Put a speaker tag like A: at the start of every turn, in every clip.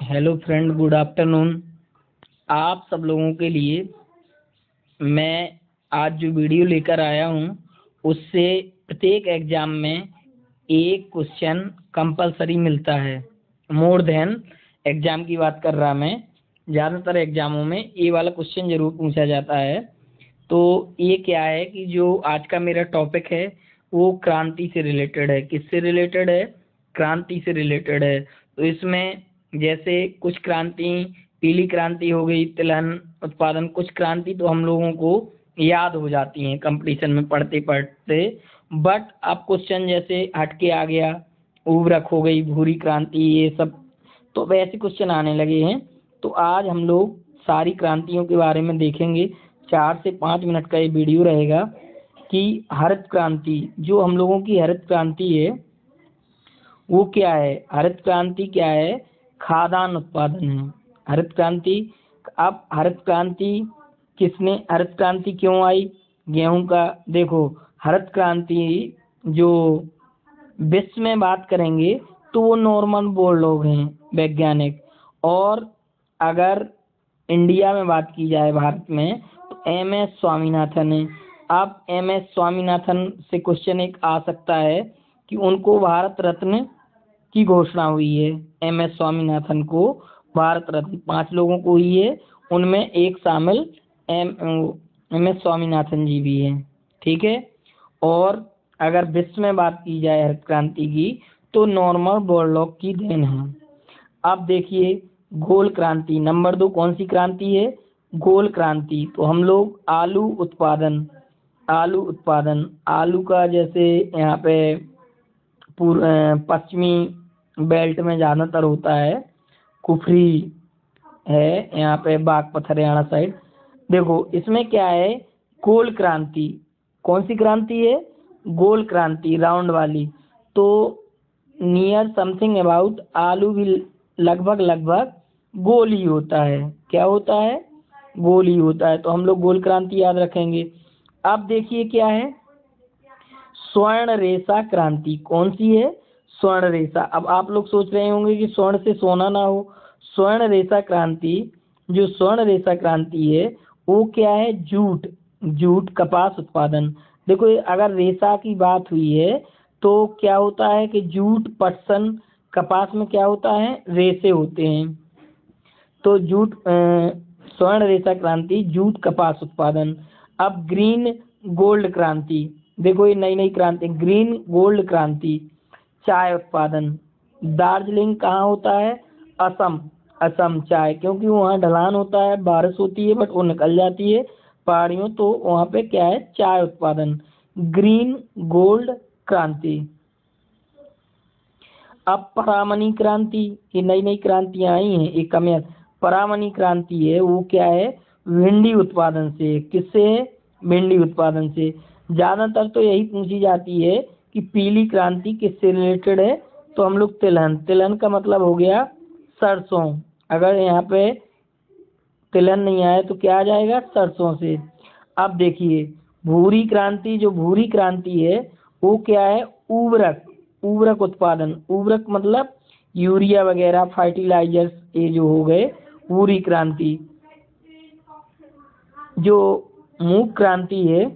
A: Hello friend, good afternoon. आप सब लोगों के लिए मैं आज जो वीडियो लेकर आया हूँ उससे प्रत्येक एग्जाम में एक क्वेश्चन कंपलसरी मिलता है। मोर देन एग्जाम की बात कर रहा मैं, ज़्यादातर एग्जामों में ये वाला क्वेश्चन जरूर पूछा जाता है। तो ये क्या है कि जो आज का मेरा टॉपिक है वो क्रांति से रिलेटेड है। किससे रिलेटेड है? क्रांति से रिलेटेड है। तो इसमें जैसे कुछ क्रांति, पीली क्रांति हो गई, तिलहन उत्पादन, कुछ क्रांति तो हम लोगों को याद हो जाती हैं कंपटीशन में पढ़ते पढ़ते। बट अब क्वेश्चन जैसे हटके आ गया, उर्वरक हो गई, भूरी क्रांति, ये सब तो वैसे क्वेश्चन आने लगे हैं। तो आज हम लोग सारी क्रांतियों के बारे में देखेंगे। 4 से 5 मिनट का ये वीडियो रहेगा कि हरित क्रांति, जो हम लोगों की हरित क्रांति है वो क्या है। हरित क्रांति क्या है? खाद्यान्न उत्पादन है हरित क्रांति। अब हरित क्रांति हरित क्रांति क्यों आई? गेहूं का देखो, हरित क्रांति जो विश्व में बात करेंगे तो वो नॉर्मल बोल लोग हैं, वैज्ञानिक। और अगर इंडिया में बात की जाए, भारत में, तो MS स्वामीनाथन है। अब MS स्वामीनाथन से क्वेश्चन एक आ सकता है कि उनको भारत रत्न की घोषणा हुई है। MS स्वामीनाथन को भारत रत्न 5 लोगों को हुई है, उनमें एक शामिल MS स्वामीनाथन जी भी हैं। ठीक है। और अगर विश्व में बात की जाए हरित क्रांति की तो नॉर्मन बोरलॉग की देन है। अब देखिए, गोल क्रांति नंबर 2 कौन सी क्रांति है? गोल क्रांति। तो हम लोग आलू उत्पादन आलू का जैसे यहाँ पे पश्चिमी बेल्ट में ज़्यादातर होता है, कुफरी है यहाँ पे, बागपत हरियाणा साइड। देखो इसमें क्या है, गोल क्रांति। कौन सी क्रांति है? गोल क्रांति, राउंड वाली। तो नियर समथिंग अबाउट, आलू भी लगभग गोल ही होता है। क्या होता है? गोल ही होता है। तो हम लोग गोल क्रांति याद रखेंगे। अब देखिए क्या है, स्वर्ण रेशा क्रांति। कौन सी है? स्वर्ण रेशा। अब आप लोग सोच रहे होंगे कि स्वर्ण से सोना ना हो। स्वर्ण रेशा क्रांति, जो स्वर्ण रेशा क्रांति है वो क्या है? जूट कपास उत्पादन। देखो अगर रेशा की बात हुई है तो क्या होता है कि जूट, पटसन, कपास में क्या होता है? रेशे होते हैं। तो स्वर्ण रेशा क्रांति, जूट कपास उत्पादन। अब ग्रीन गोल्ड क्रांति, देखो ये नई क्रांति, ग्रीन गोल्ड क्रांति, चाय उत्पादन। दार्जिलिंग कहाँ होता है? असम चाय, क्योंकि वहाँ ढलान होता है, बारिश होती है बट वो निकल जाती है पहाड़ियों, तो वहाँ पे क्या है? चाय उत्पादन। ग्रीन गोल्ड क्रांति। अब परामनी क्रांति, ये नई क्रांतियां आई हैं। एक परामनी क्रांति है, वो क्या है? भिंडी उत्पादन से। किससे है? भिंडी उत्पादन से। ज्यादातर तो यही पूछी जाती है कि पीली क्रांति किससे रिलेटेड है? तो हम लोग तिलहन का मतलब हो गया सरसों। अगर यहाँ पे तिलहन नहीं आया तो क्या आ जाएगा? सरसों से। अब देखिए भूरी क्रांति, जो भूरी क्रांति है वो क्या है? उर्वरक उत्पादन। उर्वरक मतलब यूरिया वगैरह, फर्टिलाइजर्स, ये जो हो गए, भूरी क्रांति। जो मूंग क्रांति है,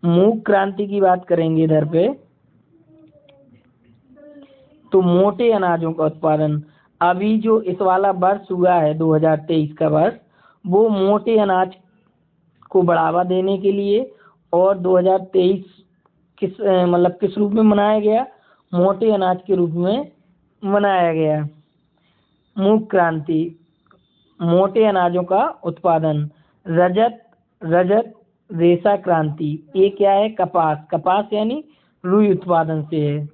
A: मूंग क्रांति की बात करेंगे इधर पे, तो मोटे अनाजों का उत्पादन। अभी जो इस वाला वर्ष हुआ है 2023 का वर्ष, वो मोटे अनाज को बढ़ावा देने के लिए, और 2023 किस रूप में मनाया गया? मोटे अनाज के रूप में मनाया गया। मूंग क्रांति, मोटे अनाजों का उत्पादन। रजत रेशा क्रांति, ये क्या है? कपास यानी रुई उत्पादन से है।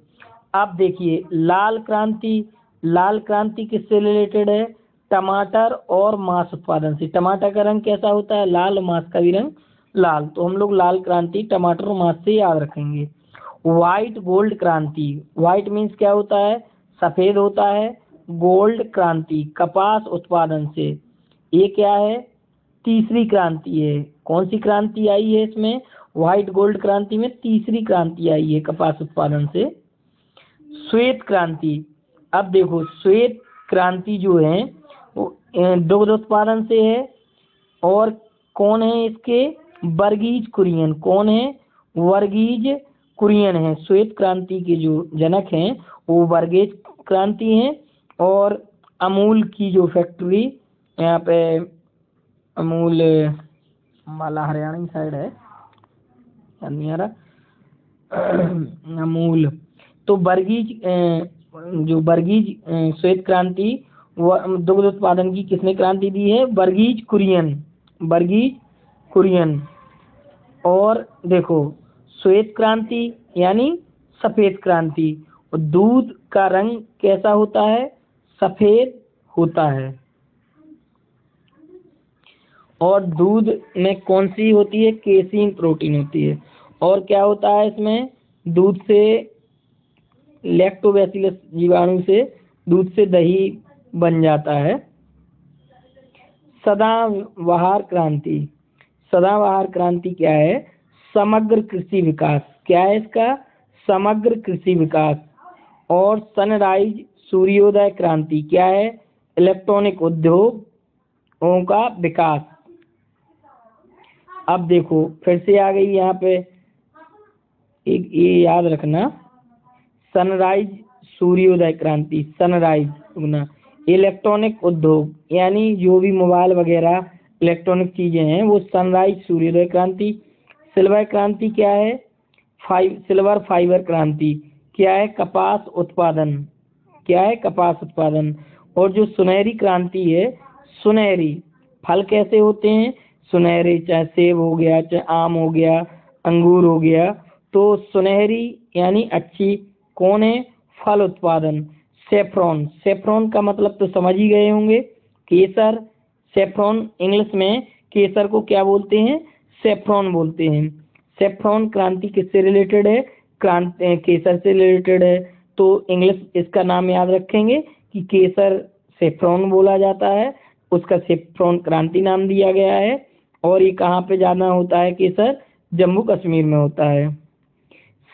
A: अब देखिए लाल क्रांति किससे रिलेटेड है? टमाटर और मांस उत्पादन से। टमाटर का रंग कैसा होता है? लाल। मांस का भी रंग लाल। तो हम लोग लाल क्रांति टमाटर और मांस से याद रखेंगे। व्हाइट गोल्ड क्रांति, व्हाइट मीन्स क्या होता है? सफेद होता है। गोल्ड क्रांति, कपास उत्पादन से। ये क्या है? तीसरी क्रांति है। कौन सी क्रांति आई है इसमें? व्हाइट गोल्ड क्रांति में तीसरी क्रांति आई है, कपास उत्पादन से। श्वेत क्रांति, अब देखो श्वेत क्रांति जो है वो दुग्ध उत्पादन से है। और कौन है इसके? वर्गीज कुरियन। कौन है? वर्गीज कुरियन है। श्वेत क्रांति के जो जनक हैं वो वर्गीज क्रांति हैं। और अमूल की जो फैक्ट्री यहाँ पे, अमूल माला हरियाणा की साइड है, याद नहीं आ रहा। अमूल तो वर्गीज जो वर्गीज श्वेत क्रांति दुग्ध उत्पादन की किसने क्रांति दी है? वर्गीज कुरियन। वर्गीज कुरियन। और देखो श्वेत क्रांति यानी सफेद क्रांति, और दूध का रंग कैसा होता है? सफेद होता है। और दूध में कौन सी होती है? केसीन प्रोटीन होती है। और क्या होता है इसमें? दूध से लैक्टोबैसिलस जीवाणु से दूध से दही बन जाता है। सदाबहार क्रांति। सदाबहार क्रांति क्या है? समग्र कृषि विकास। क्या है इसका? समग्र कृषि विकास। और सनराइज सूर्योदय क्रांति क्या है? इलेक्ट्रॉनिक उद्योगों का विकास। अब देखो फिर से आ गई यहाँ पे एक, ये याद रखना, सनराइज सूर्योदय क्रांति। सनराइज ना, इलेक्ट्रॉनिक उद्योग यानी जो भी मोबाइल वगैरह इलेक्ट्रॉनिक चीजें हैं वो सनराइज सूर्योदय क्रांति। सिल्वर क्रांति क्या है? सिल्वर फाइबर क्रांति क्या है? कपास उत्पादन। क्या है? कपास उत्पादन। और जो सुनहरी क्रांति है, सुनहरी फल कैसे होते हैं? सुनहरे, चाहे सेब हो गया, चाहे आम हो गया, अंगूर हो गया, तो सुनहरी यानी अच्छी। कौन है? फल उत्पादन। सेफ्रॉन। सेफ्रॉन का मतलब तो समझ ही गए होंगे, केसर। सेफ्रॉन इंग्लिश में केसर को क्या बोलते हैं? सेफ्रॉन बोलते हैं। सेफ्रॉन क्रांति किससे रिलेटेड है? क्रांति केसर से रिलेटेड है। तो इंग्लिश इसका नाम याद रखेंगे कि केसर सेफ्रॉन बोला जाता है, उसका सेफ्रॉन क्रांति नाम दिया गया है। और ये कहाँ पे ज्यादा होता है केसर? जम्मू कश्मीर में होता है।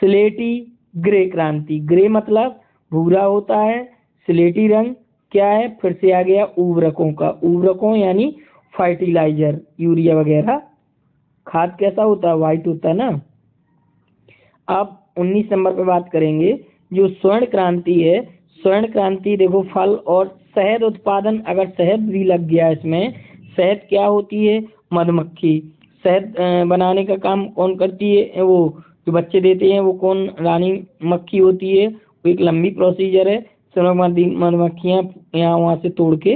A: स्लेटी ग्रे क्रांति। ग्रे मतलब भूरा होता है, स्लेटी रंग क्या है? फिर से आ गया उर्वरकों का। उर्वरकों यानी फर्टिलाइजर, यूरिया वगैरह। खाद कैसा होता है? व्हाइट होता है ना। अब 19 नंबर पे बात करेंगे जो स्वर्ण क्रांति है। स्वर्ण क्रांति देखो फल और शहद उत्पादन। अगर शहद भी लग गया इसमें, शहद क्या होती है? मधुमक्खी। शहद बनाने का काम कौन करती है? वो जो बच्चे देते हैं वो कौन? रानी मक्खी होती है। वो एक लंबी प्रोसीजर है। मधुमक्खियाँ यहाँ वहाँ से तोड़ के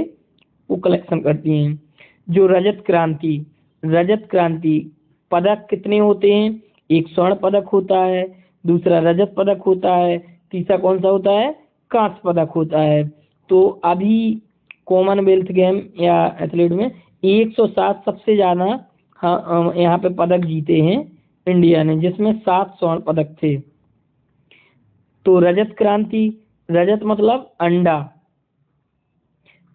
A: वो कलेक्शन करती हैं। जो रजत क्रांति, रजत क्रांति पदक कितने होते हैं? एक स्वर्ण पदक होता है, दूसरा रजत पदक होता है, तीसरा कौन सा होता है? कांस्य पदक होता है। तो अभी कॉमनवेल्थ गेम या एथलीट में 107 सबसे ज्यादा यहाँ पे पदक जीते हैं इंडिया ने, जिसमें 7 स्वर्ण पदक थे। तो रजत क्रांति, रजत मतलब अंडा,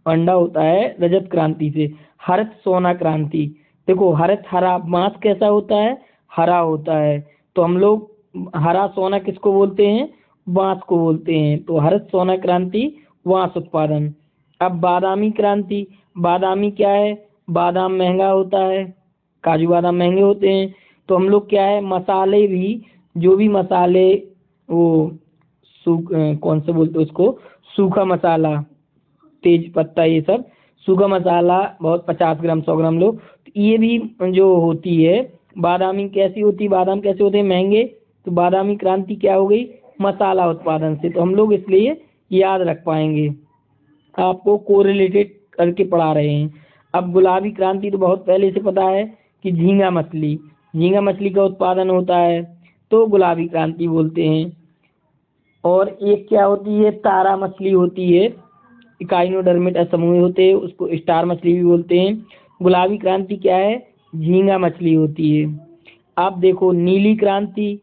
A: अंडा होता है रजत क्रांति से। हरित सोना क्रांति, देखो हरित हरा, मांस कैसा होता है? हरा होता है। तो हम लोग हरा सोना किसको बोलते हैं? बांस को बोलते हैं। तो हरित सोना क्रांति बांस उत्पादन। अब बादामी क्रांति, बादामी क्या है? बादाम महंगा होता है, काजू बादाम महंगे होते हैं। तो हम लोग क्या है, मसाले भी, जो भी मसाले वो कौन से बोलते हैं उसको, सूखा मसाला, तेज पत्ता, ये सब सूखा मसाला बहुत 50 ग्राम 100 ग्राम लो। तो ये भी जो होती है बादामी, कैसी होती है? बादाम कैसे होते हैं? महंगे। तो बादामी क्रांति क्या हो गई? मसाला उत्पादन से। तो हम लोग इसलिए याद रख पाएंगे, आपको कोरिलेटेड करके पढ़ा रहे हैं। अब गुलाबी क्रांति तो बहुत पहले से पता है कि झींगा मछली, झींगा मछली का उत्पादन होता है, तो गुलाबी क्रांति बोलते हैं। और एक क्या होती है? तारा मछली होती है, इकाइनोडर्मिट समूह होते हैं, उसको स्टार मछली भी बोलते हैं। गुलाबी क्रांति क्या है? झींगा मछली होती है। अब देखो नीली क्रांति,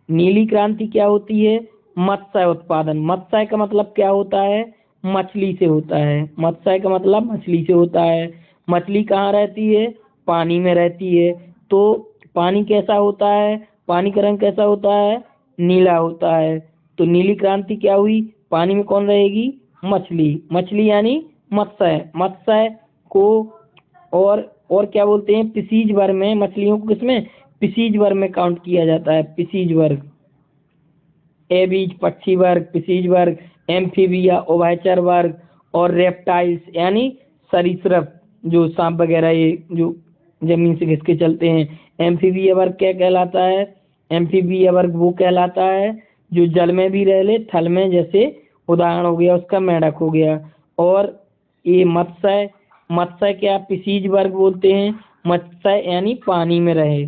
A: नीली क्रांति क्या होती है? मत्स्य उत्पादन। मत्स्य का मतलब क्या होता है? मछली से होता है। मत्स्य का मतलब मछली से होता है। मछली कहाँ रहती है? पानी में रहती है। तो पानी कैसा होता है? पानी का रंग कैसा होता है? नीला होता है। तो नीली क्रांति क्या हुई? पानी में कौन रहेगी? मछली, मछली यानी मत्स्य, मत्स्य को और क्या बोलते हैं, पिसीज वर्ग में, मछलियों को किसमें, पिसीज वर्ग में काउंट किया जाता है, पिसीज वर्ग। एबीज पक्षी वर्ग, पिसीज वर्ग, एम्फीबिया उभयचर वर्ग, और रेप्टाइल्स यानी सरीसृप जो सांप वगैरह ये जो जमीन से घिस के चलते हैं। एम्फीबिया वर्ग क्या कहलाता है, एम्फीबिया वर्ग वो कहलाता है जो जल में भी रह ले थल में, जैसे उदाहरण हो गया उसका मेंढक हो गया। और ये मत्स्य, मत्स्य क्या पिसीज वर्ग बोलते हैं, मत्स्य यानी पानी में रहे,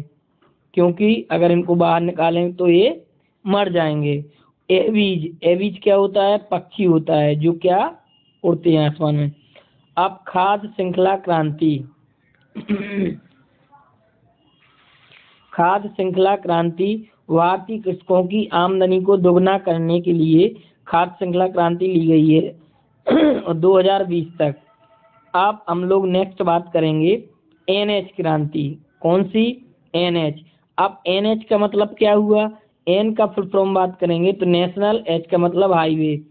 A: क्योंकि अगर इनको बाहर निकालें तो ये मर जाएंगे। एवीज, एवीज क्या होता है, पक्षी होता है जो क्या उड़ते हैं आसमान में। अब खाद्य श्रृंखला क्रांति खाद्य श्रृंखला क्रांति भारतीय कृषकों की आमदनी को दोगुना करने के लिए खाद्य श्रृंखला क्रांति ली गई है 2020 तक। अब हम लोग नेक्स्ट बात करेंगे एनएच क्रांति। कौन सी, एनएच। अब एनएच का मतलब क्या हुआ, एन का फुल फॉर्म बात करेंगे तो नेशनल, एच का मतलब हाईवे,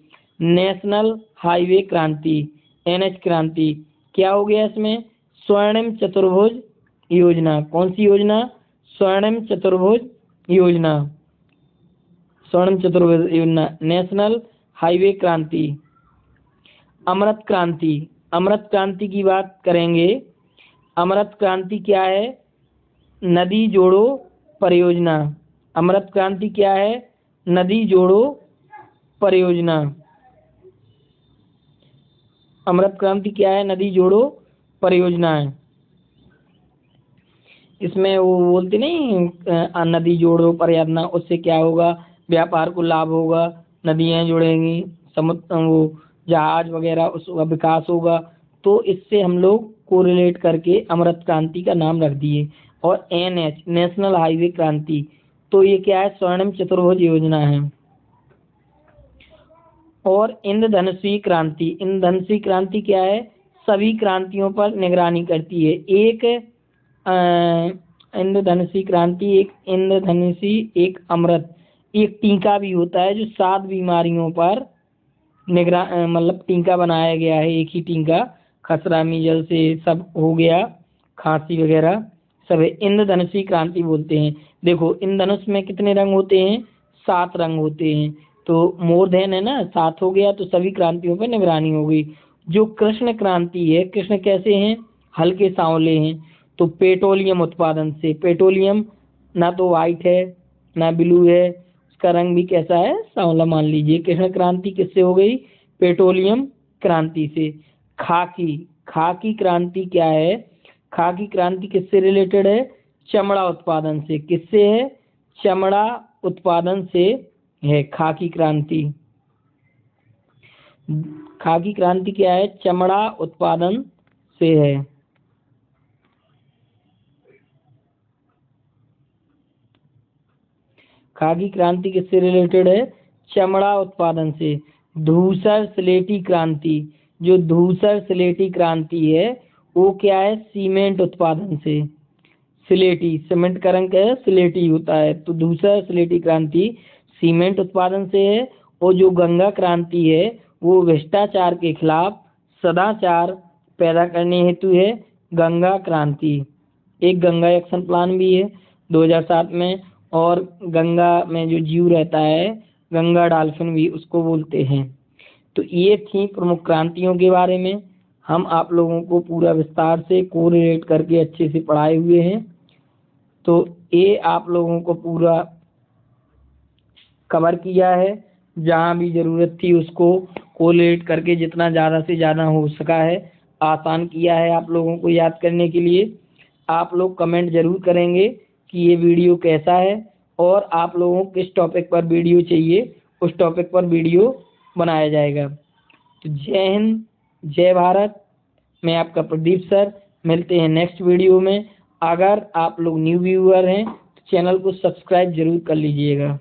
A: नेशनल हाईवे क्रांति, एनएच क्रांति। क्या हो गया इसमें, स्वर्णिम चतुर्भुज योजना। कौन सी योजना, स्वर्णिम चतुर्भुज योजना, स्वर्णिम चतुर्भुज योजना, नेशनल हाईवे क्रांति। अमृत क्रांति, अमृत क्रांति की बात करेंगे। अमृत क्रांति क्या है, नदी जोड़ो परियोजना। अमृत क्रांति क्या है, नदी जोड़ो परियोजना। अमृत क्रांति क्या है, नदी जोड़ो परियोजना है। इसमें वो बोलते नहीं नदी जोड़ो परियोजना, उससे क्या होगा, व्यापार को लाभ होगा, नदियां जुड़ेंगी, समुद्र वो जहाज वगैरह उसका विकास होगा। तो इससे हम लोग कोरिलेट करके अमृत क्रांति का नाम रख दिए। और एनएच नेशनल हाईवे क्रांति, तो ये क्या है, स्वर्णिम चतुर्भुज योजना है। और इंद्रधनुषी क्रांति, इंद्रधनुषी क्रांति क्या है, सभी क्रांतियों पर निगरानी करती है। एक इंद्रधनुषी क्रांति, एक इंद्रधनुषी, एक अमृत, एक टीका भी होता है जो 7 बीमारियों पर मतलब टीका बनाया गया है, एक ही टीका, खसरा मीजल से सब हो गया, खांसी वगैरह सब इंद्रधनुषी क्रांति बोलते हैं। देखो इंद्रधनुष में कितने रंग होते हैं, 7 रंग होते हैं, तो मोर देन है ना, 7 हो गया, तो सभी क्रांतियों पर निगरानी हो गई। जो कृष्ण क्रांति है, कृष्ण कैसे हैं, हल्के सांवले हैं, तो पेट्रोलियम उत्पादन से, पेट्रोलियम ना तो वाइट है ना ब्लू है, उसका रंग भी कैसा है, सांवला मान लीजिए। कृष्ण क्रांति किससे हो गई, पेट्रोलियम क्रांति से। खाकी, खाकी क्रांति क्या है, खाकी क्रांति किससे रिलेटेड है, चमड़ा उत्पादन से। किससे है, चमड़ा उत्पादन से है खाकी क्रांति। खाकी क्रांति क्या है, चमड़ा उत्पादन से है। खाकी क्रांति किससे रिलेटेड है, चमड़ा उत्पादन से। धूसर स्लेटी क्रांति, जो धूसर स्लेटी क्रांति है वो क्या है, सीमेंट उत्पादन से। स्लेटी, सीमेंट का रंग क्या है, स्लेटी होता है, तो धूसर स्लेटी क्रांति सीमेंट उत्पादन से है। और जो गंगा क्रांति है वो भ्रष्टाचार के खिलाफ सदाचार पैदा करने हेतु है, गंगा क्रांति। एक गंगा एक्शन प्लान भी है 2007 में, और गंगा में जो जीव रहता है गंगा डॉल्फिन भी उसको बोलते हैं। तो ये थी प्रमुख क्रांतियों के बारे में, हम आप लोगों को पूरा विस्तार से कोरिलेट करके अच्छे से पढ़ाए हुए हैं। तो ये आप लोगों को पूरा कवर किया है, जहाँ भी ज़रूरत थी उसको कोरिलेट करके जितना ज़्यादा से ज़्यादा हो सका है आसान किया है आप लोगों को याद करने के लिए। आप लोग कमेंट ज़रूर करेंगे कि ये वीडियो कैसा है और आप लोगों को किस टॉपिक पर वीडियो चाहिए, उस टॉपिक पर वीडियो बनाया जाएगा। तो जय हिंद, जय भारत। मैं आपका प्रदीप सर, मिलते हैं नेक्स्ट वीडियो में। अगर आप लोग न्यू व्यूअर हैं तो चैनल को सब्सक्राइब जरूर कर लीजिएगा।